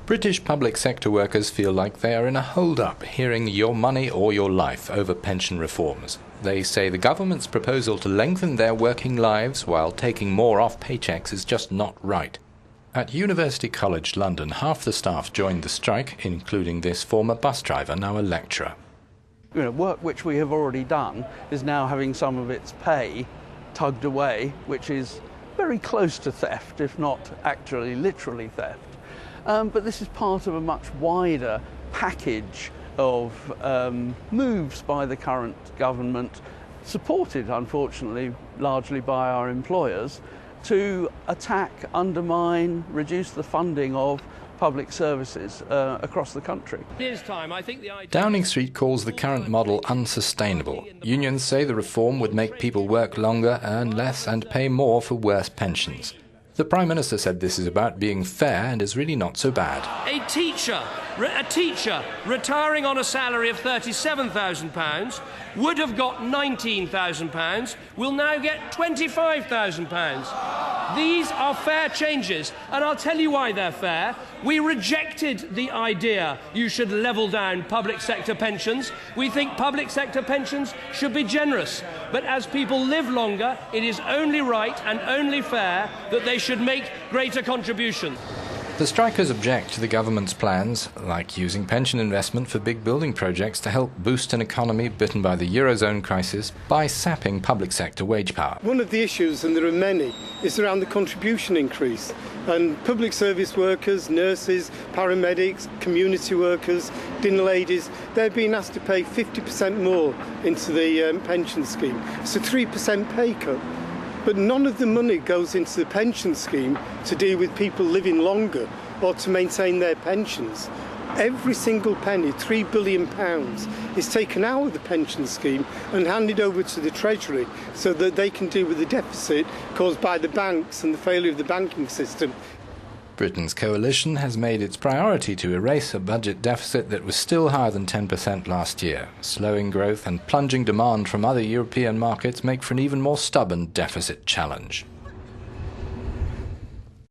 British public sector workers feel like they are in a hold-up, hearing your money or your life over pension reforms. They say the government's proposal to lengthen their working lives while taking more off paychecks is just not right. At University College London, half the staff joined the strike, including this former bus driver, now a lecturer. Work which we have already done is now having some of its pay tugged away, which is very close to theft, if not actually literally theft. But this is part of a much wider package of moves by the current government, supported, unfortunately, largely by our employers, to attack, undermine, reduce the funding of public services across the country. Downing Street calls the current model unsustainable. Unions say the reform would make people work longer, earn less and pay more for worse pensions. The Prime Minister said this is about being fair and is really not so bad. A teacher retiring on a salary of £37,000 would have got £19,000, will now get £25,000. These are fair changes, and I'll tell you why they're fair. We rejected the idea you should level down public sector pensions. We think public sector pensions should be generous, but as people live longer, it is only right and only fair that they should make greater contributions. The strikers object to the government's plans, like using pension investment for big building projects to help boost an economy bitten by the Eurozone crisis by sapping public sector wage power. One of the issues, and there are many, is around the contribution increase. And public service workers, nurses, paramedics, community workers, dinner ladies, they're being asked to pay 50% more into the pension scheme. It's a 3% pay cut. But none of the money goes into the pension scheme to deal with people living longer or to maintain their pensions. Every single penny, £3 billion, is taken out of the pension scheme and handed over to the Treasury so that they can deal with the deficit caused by the banks and the failure of the banking system. Britain's coalition has made its priority to erase a budget deficit that was still higher than 10% last year. Slowing growth and plunging demand from other European markets make for an even more stubborn deficit challenge.